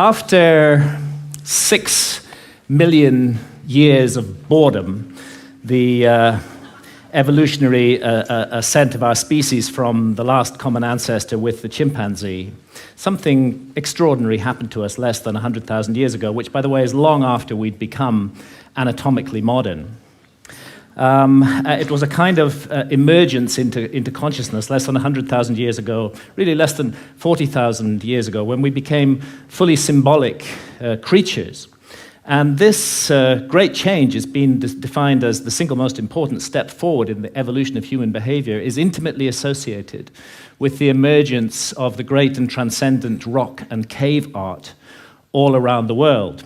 After 6 million years of boredom, the evolutionary ascent of our species from the last common ancestor with the chimpanzee, something extraordinary happened to us less than 100,000 years ago, which, by the way, is long after we'd become anatomically modern. It was a kind of emergence into consciousness less than 100,000 years ago, really less than 40,000 years ago, when we became fully symbolic creatures. And this great change has been defined as the single most important step forward in the evolution of human behavior, is intimately associated with the emergence of the great and transcendent rock and cave art all around the world.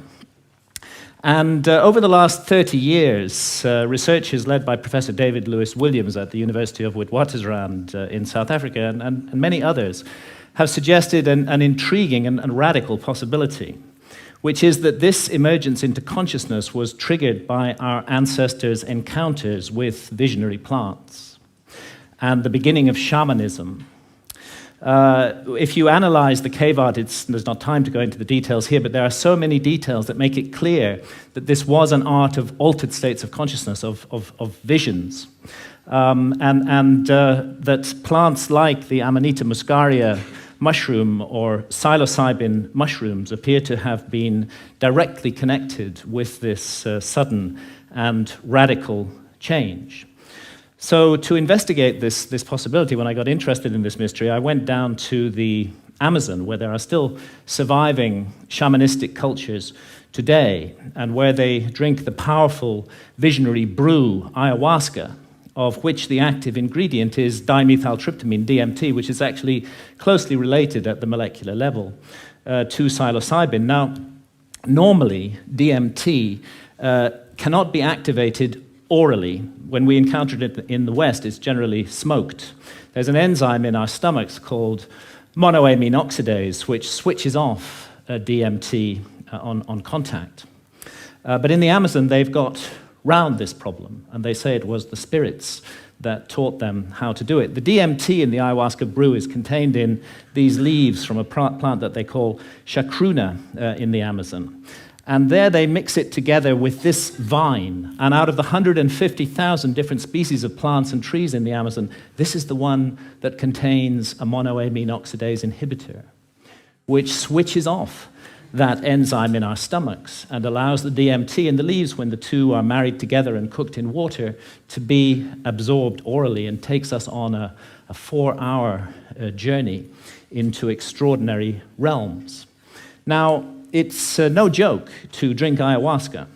And over the last 30 years, researchers led by Professor David Lewis Williams at the University of Witwatersrand in South Africa and many others have suggested an intriguing and radical possibility, which is that this emergence into consciousness was triggered by our ancestors' encounters with visionary plants and the beginning of shamanism. If you analyze the cave art, there's not time to go into the details here, but there are so many details that make it clear that this was an art of altered states of consciousness, of visions, and that plants like the Amanita muscaria mushroom or psilocybin mushrooms appear to have been directly connected with this sudden and radical change. So to investigate this possibility, when I got interested in this mystery, I went down to the Amazon, where there are still surviving shamanistic cultures today, and where they drink the powerful visionary brew, ayahuasca, of which the active ingredient is dimethyltryptamine, DMT, which is actually closely related at the molecular level to psilocybin. Now, normally, DMT cannot be activated orally. When we encounter it in the West, it's generally smoked. There's an enzyme in our stomachs called monoamine oxidase, which switches off DMT on contact. But in the Amazon, they've got round this problem, and they say it was the spirits that taught them how to do it. The DMT in the ayahuasca brew is contained in these leaves from a plant that they call chacruna in the Amazon. And there they mix it together with this vine. And out of the 150,000 different species of plants and trees in the Amazon, this is the one that contains a monoamine oxidase inhibitor, which switches off that enzyme in our stomachs and allows the DMT in the leaves, when the two are married together and cooked in water, to be absorbed orally and takes us on a 4-hour journey into extraordinary realms. Now, it's no joke to drink ayahuasca.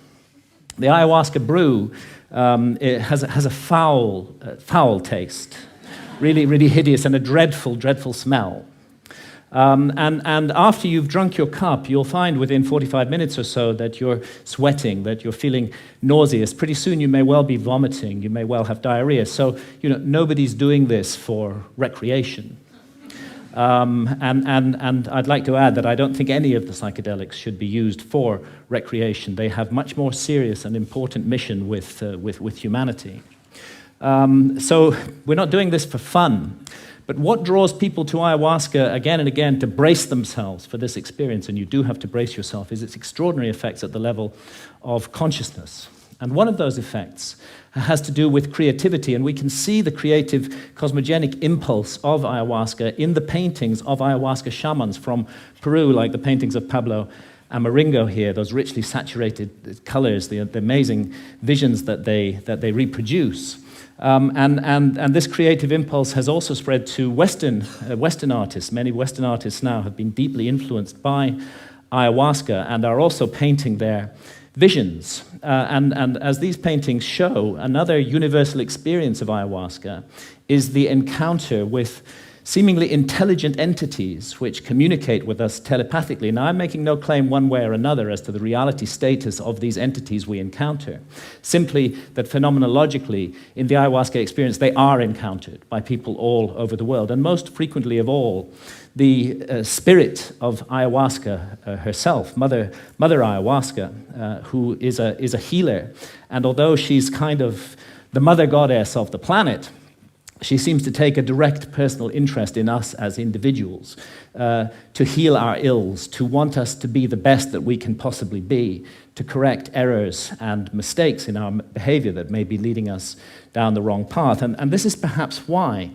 The ayahuasca brew it has a foul taste, really hideous, and a dreadful smell. And after you've drunk your cup, you'll find within 45 minutes or so that you're sweating, that you're feeling nauseous. Pretty soon you may well be vomiting, you may well have diarrhea. So, nobody's doing this for recreation. And I'd like to add that I don't think any of the psychedelics should be used for recreation. They have much more serious and important mission with humanity. So we're not doing this for fun. But what draws people to ayahuasca again and again to brace themselves for this experience, and you do have to brace yourself, is its extraordinary effects at the level of consciousness. And one of those effects has to do with creativity, and we can see the creative cosmogenic impulse of ayahuasca in the paintings of ayahuasca shamans from Peru, like the paintings of Pablo Amaringo here, those richly saturated colors, the amazing visions that they reproduce. And this creative impulse has also spread to Western artists. Many Western artists now have been deeply influenced by ayahuasca and are also painting their visions. And as these paintings show, another universal experience of ayahuasca is the encounter with seemingly intelligent entities which communicate with us telepathically. Now, I'm making no claim one way or another as to the reality status of these entities we encounter, simply that phenomenologically, in the ayahuasca experience, they are encountered by people all over the world. And most frequently of all, the spirit of ayahuasca herself, Mother Ayahuasca, who is a healer. And although she's kind of the mother goddess of the planet, She seems to take a direct personal interest in us as individuals, to heal our ills, to want us to be the best that we can possibly be, to correct errors and mistakes in our behavior that may be leading us down the wrong path. And this is perhaps why,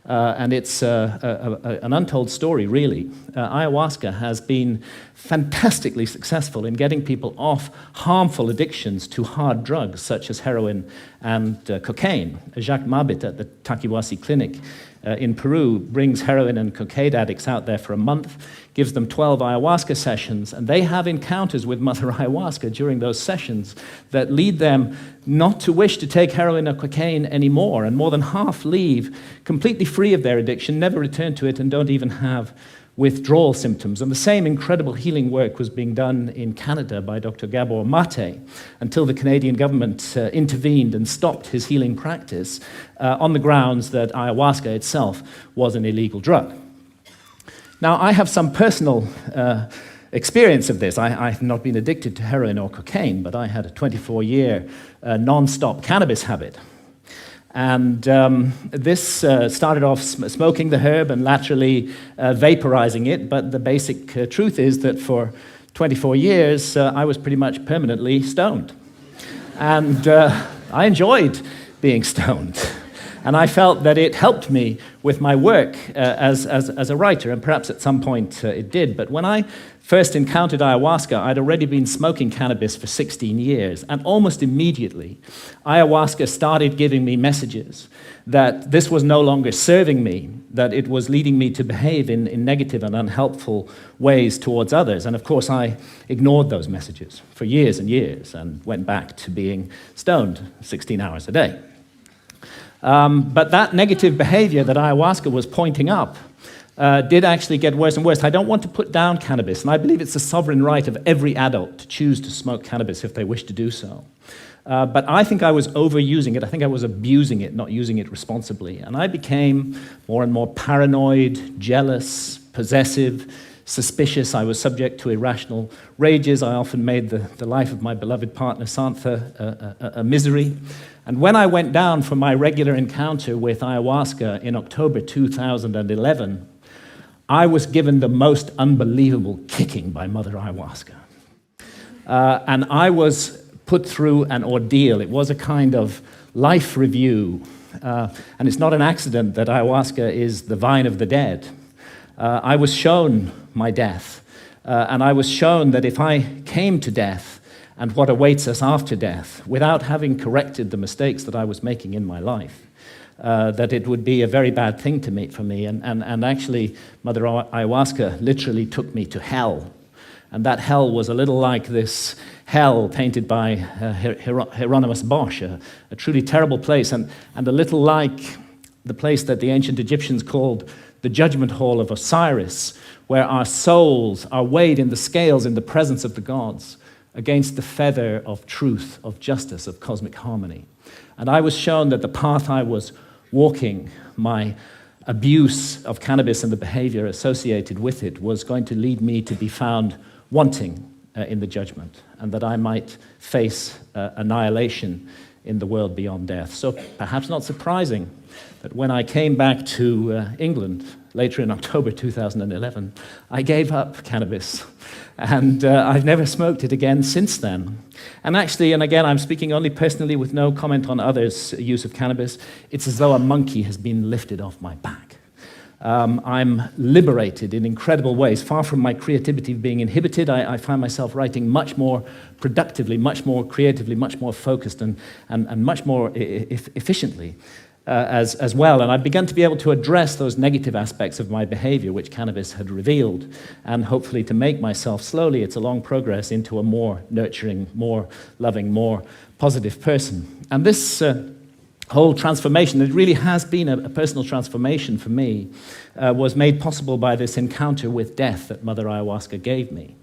and it's an untold story, really. Ayahuasca has been fantastically successful in getting people off harmful addictions to hard drugs, such as heroin and cocaine. Jacques Mabit at the Taquihuasi Clinic in Peru brings heroin and cocaine addicts out there for a month, gives them 12 ayahuasca sessions, and they have encounters with Mother Ayahuasca during those sessions that lead them not to wish to take heroin or cocaine anymore, and more than half leave completely free of their addiction, never return to it, and don't even have withdrawal symptoms. And the same incredible healing work was being done in Canada by Dr. Gabor Mate until the Canadian government intervened and stopped his healing practice on the grounds that ayahuasca itself was an illegal drug. Now, I have some personal experience of this. I have not been addicted to heroin or cocaine, but I had a 24-year non-stop cannabis habit. And this started off smoking the herb and laterally vaporizing it, but the basic truth is that for 24 years, I was pretty much permanently stoned. And I enjoyed being stoned. And I felt that it helped me with my work as a writer, and perhaps at some point it did. But when I first encountered ayahuasca, I'd already been smoking cannabis for 16 years, and almost immediately, ayahuasca started giving me messages that this was no longer serving me, that it was leading me to behave in negative and unhelpful ways towards others. And of course, I ignored those messages for years and years, and went back to being stoned 16 hours a day. But that negative behavior that ayahuasca was pointing up did actually get worse and worse. I don't want to put down cannabis, and I believe it's the sovereign right of every adult to choose to smoke cannabis if they wish to do so. But I think I was overusing it. I think I was abusing it, not using it responsibly. And I became more and more paranoid, jealous, possessive, suspicious. I was subject to irrational rages. I often made the life of my beloved partner, Santha, a misery. And when I went down for my regular encounter with ayahuasca in October 2011, I was given the most unbelievable kicking by Mother Ayahuasca. And I was put through an ordeal. It was a kind of life review. And it's not an accident that ayahuasca is the vine of the dead. I was shown my death. And I was shown that if I came to death, and what awaits us after death, without having corrected the mistakes that I was making in my life, that it would be a very bad thing to meet for me. And actually, Mother Ayahuasca literally took me to hell. And that hell was a little like this hell painted by Hieronymus Bosch, a truly terrible place, and a little like the place that the ancient Egyptians called the judgment hall of Osiris, where our souls are weighed in the scales in the presence of the gods, against the feather of truth, of justice, of cosmic harmony. And I was shown that the path I was walking, my abuse of cannabis and the behavior associated with it, was going to lead me to be found wanting in the judgment, and that I might face annihilation in the world beyond death. So perhaps not surprising that when I came back to England later in October 2011, I gave up cannabis. And I've never smoked it again since then. And actually, and again, I'm speaking only personally with no comment on others' use of cannabis, it's as though a monkey has been lifted off my back. I'm liberated in incredible ways. Far from my creativity being inhibited, I find myself writing much more productively, much more creatively, much more focused, and much more efficiently. As well, and I've begun to be able to address those negative aspects of my behavior which cannabis had revealed, and hopefully to make myself slowly, it's a long progress, into a more nurturing, more loving, more positive person. And this whole transformation, it really has been a personal transformation for me, was made possible by this encounter with death that Mother Ayahuasca gave me.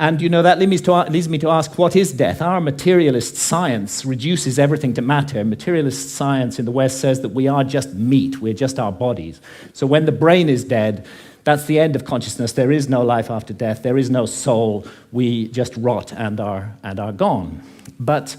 And you know, that leads me to ask, what is death? Our materialist science reduces everything to matter. Materialist science in the West says that we are just meat, we're just our bodies. So when the brain is dead, that's the end of consciousness. There is no life after death. There is no soul. We just rot and are gone. But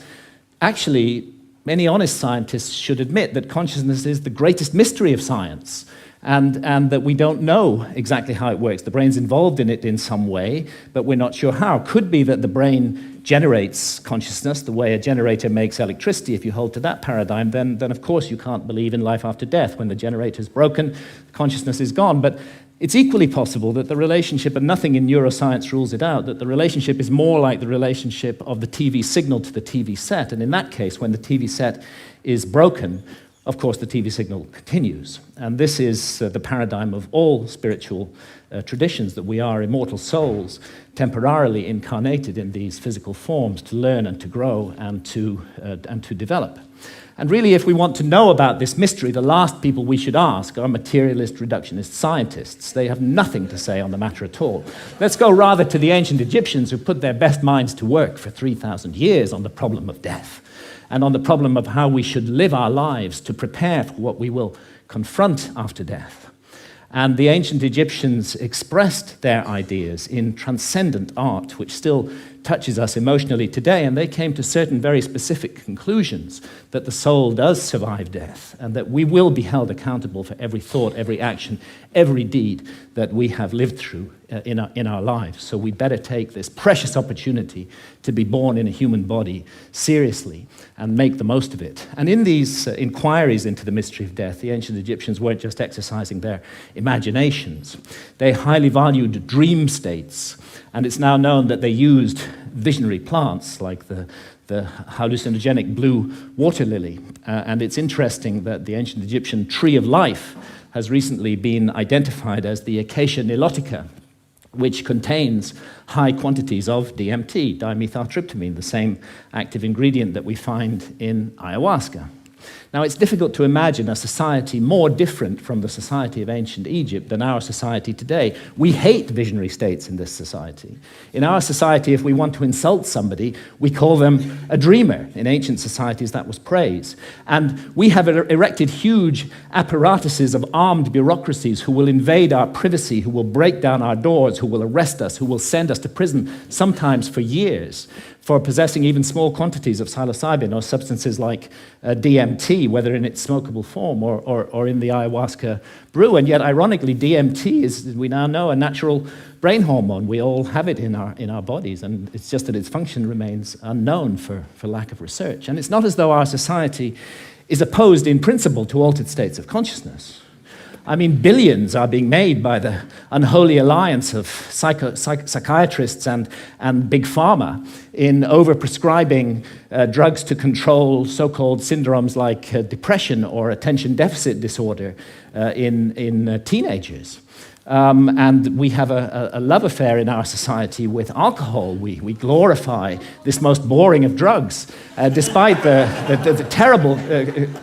actually, many honest scientists should admit that consciousness is the greatest mystery of science, and that we don't know exactly how it works. The brain's involved in it in some way, but we're not sure how. Could be that the brain generates consciousness the way a generator makes electricity. If you hold to that paradigm, then of course you can't believe in life after death. When the generator's broken, consciousness is gone. But it's equally possible that the relationship, and nothing in neuroscience rules it out, that the relationship is more like the relationship of the TV signal to the TV set. And in that case, when the TV set is broken, of course, the TV signal continues. And this is the paradigm of all spiritual traditions, that we are immortal souls, temporarily incarnated in these physical forms to learn and to grow and to develop. And really, if we want to know about this mystery, the last people we should ask are materialist reductionist scientists. They have nothing to say on the matter at all. Let's go rather to the ancient Egyptians, who put their best minds to work for 3,000 years on the problem of death and on the problem of how we should live our lives to prepare for what we will confront after death. And the ancient Egyptians expressed their ideas in transcendent art, which still touches us emotionally today, and they came to certain very specific conclusions, that the soul does survive death, and that we will be held accountable for every thought, every action, every deed that we have lived through in our lives. So we better take this precious opportunity to be born in a human body seriously and make the most of it. And in these inquiries into the mystery of death, the ancient Egyptians weren't just exercising their imaginations. They highly valued dream states, and it's now known that they used visionary plants like the hallucinogenic blue water lily. And it's interesting that the ancient Egyptian tree of life has recently been identified as the Acacia nilotica, which contains high quantities of DMT, dimethyltryptamine, the same active ingredient that we find in ayahuasca. Now, it's difficult to imagine a society more different from the society of ancient Egypt than our society today. We hate visionary states in this society. In our society, if we want to insult somebody, we call them a dreamer. In ancient societies, that was praise. And we have erected huge apparatuses of armed bureaucracies who will invade our privacy, who will break down our doors, who will arrest us, who will send us to prison, sometimes for years, for possessing even small quantities of psilocybin or substances like DMT, whether in its smokable form or in the ayahuasca brew. And yet, ironically, DMT is, we now know, a natural brain hormone. We all have it in our bodies, and it's just that its function remains unknown for lack of research. And it's not as though our society is opposed in principle to altered states of consciousness. I mean, billions are being made by the unholy alliance of psychiatrists and big pharma in overprescribing drugs to control so-called syndromes like depression or attention deficit disorder in teenagers. And we have a love affair in our society with alcohol. We glorify this most boring of drugs, despite the terrible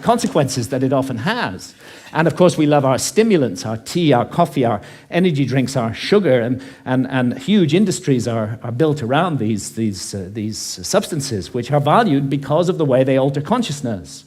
consequences that it often has. And of course, we love our stimulants, our tea, our coffee, our energy drinks, our sugar, and huge industries are built around these substances, which are valued because of the way they alter consciousness.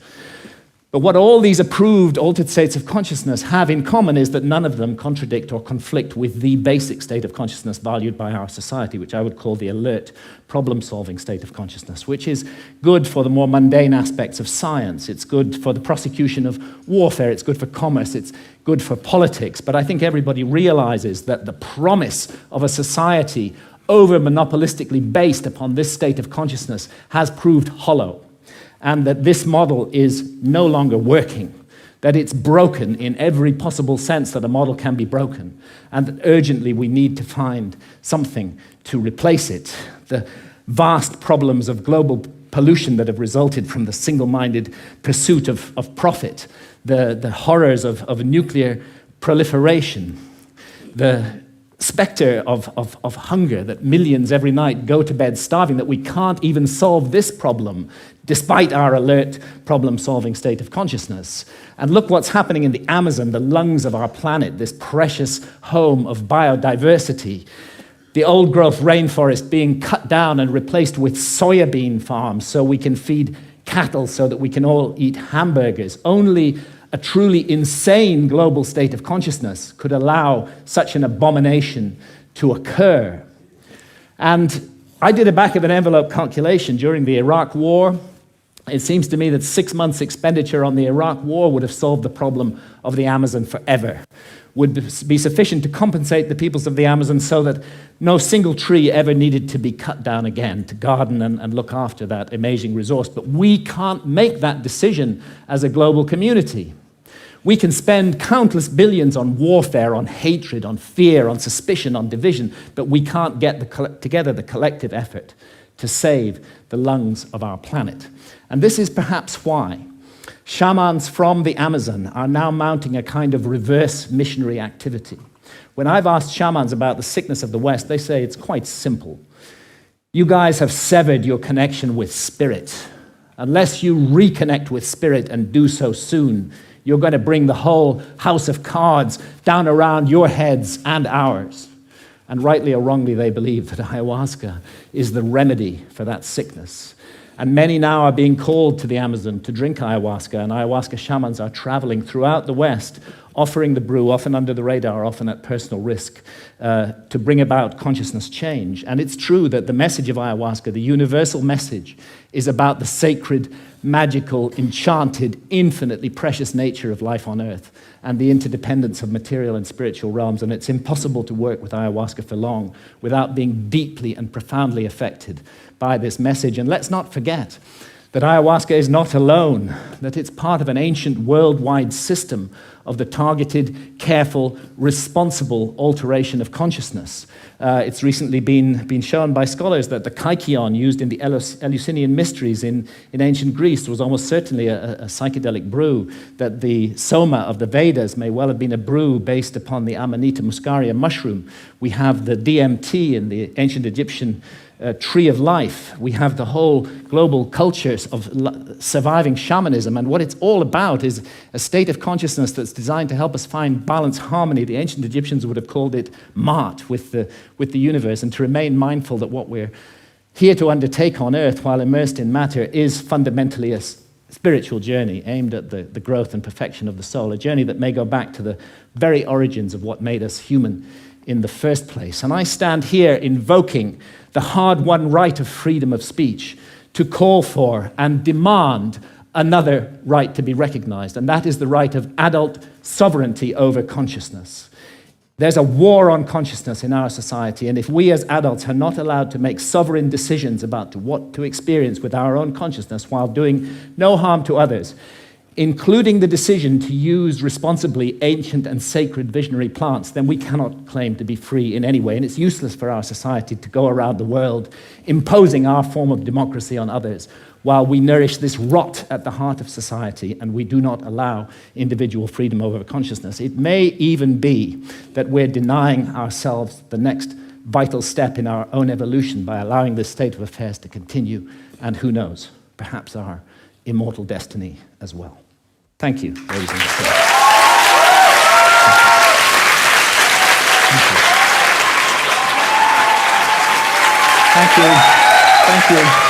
But what all these approved altered states of consciousness have in common is that none of them contradict or conflict with the basic state of consciousness valued by our society, which I would call the alert, problem-solving state of consciousness, which is good for the more mundane aspects of science. It's good for the prosecution of warfare. It's good for commerce. It's good for politics. But I think everybody realizes that the promise of a society over-monopolistically based upon this state of consciousness has proved hollow, and that this model is no longer working, that it's broken in every possible sense that a model can be broken, and that urgently we need to find something to replace it. The vast problems of global pollution that have resulted from the single-minded pursuit of profit, the horrors of nuclear proliferation, the specter of hunger, that millions every night go to bed starving, that we can't even solve this problem despite our alert problem-solving state of consciousness. And look what's happening in the Amazon, the lungs of our planet, this precious home of biodiversity. The old-growth rainforest being cut down and replaced with soybean farms so we can feed cattle, so that we can all eat hamburgers. Only a truly insane global state of consciousness could allow such an abomination to occur. And I did a back-of-an-envelope calculation during the Iraq War. It seems to me that 6 months' expenditure on the Iraq War would have solved the problem of the Amazon forever, would be sufficient to compensate the peoples of the Amazon so that no single tree ever needed to be cut down again to garden and look after that amazing resource. But we can't make that decision as a global community. We can spend countless billions on warfare, on hatred, on fear, on suspicion, on division, but we can't get together the collective effort to save the lungs of our planet. And this is perhaps why shamans from the Amazon are now mounting a kind of reverse missionary activity. When I've asked shamans about the sickness of the West, they say it's quite simple. You guys have severed your connection with spirit. Unless you reconnect with spirit and do so soon, you're going to bring the whole house of cards down around your heads and ours. And rightly or wrongly, they believe that ayahuasca is the remedy for that sickness. And many now are being called to the Amazon to drink ayahuasca, and ayahuasca shamans are traveling throughout the West, offering the brew, often under the radar, often at personal risk, to bring about consciousness change. And it's true that the message of ayahuasca, the universal message, is about the sacred, magical, enchanted, infinitely precious nature of life on Earth and the interdependence of material and spiritual realms. And it's impossible to work with ayahuasca for long without being deeply and profoundly affected by this message. And let's not forget that ayahuasca is not alone, that it's part of an ancient worldwide system of the targeted, careful, responsible alteration of consciousness. It's recently been shown by scholars that the kykeon used in the Eleusinian mysteries in ancient Greece was almost certainly a psychedelic brew, that the soma of the Vedas may well have been a brew based upon the Amanita muscaria mushroom. We have the DMT in the ancient Egyptian tree of life. We have the whole global cultures of surviving shamanism, and what it's all about is a state of consciousness that's designed to help us find balance, harmony. The ancient Egyptians would have called it Ma'at, with the universe, and to remain mindful that what we're here to undertake on Earth while immersed in matter is fundamentally a spiritual journey aimed at the growth and perfection of the soul, a journey that may go back to the very origins of what made us human in the first place. And I stand here invoking the hard-won right of freedom of speech to call for and demand another right to be recognized, and that is the right of adult sovereignty over consciousness. There's a war on consciousness in our society, and if we as adults are not allowed to make sovereign decisions about what to experience with our own consciousness while doing no harm to others, including the decision to use responsibly ancient and sacred visionary plants, then we cannot claim to be free in any way. And it's useless for our society to go around the world imposing our form of democracy on others while we nourish this rot at the heart of society and we do not allow individual freedom over consciousness. It may even be that we're denying ourselves the next vital step in our own evolution by allowing this state of affairs to continue, and who knows, perhaps our immortal destiny as well. Thank you, ladies and gentlemen. Thank you. Thank you.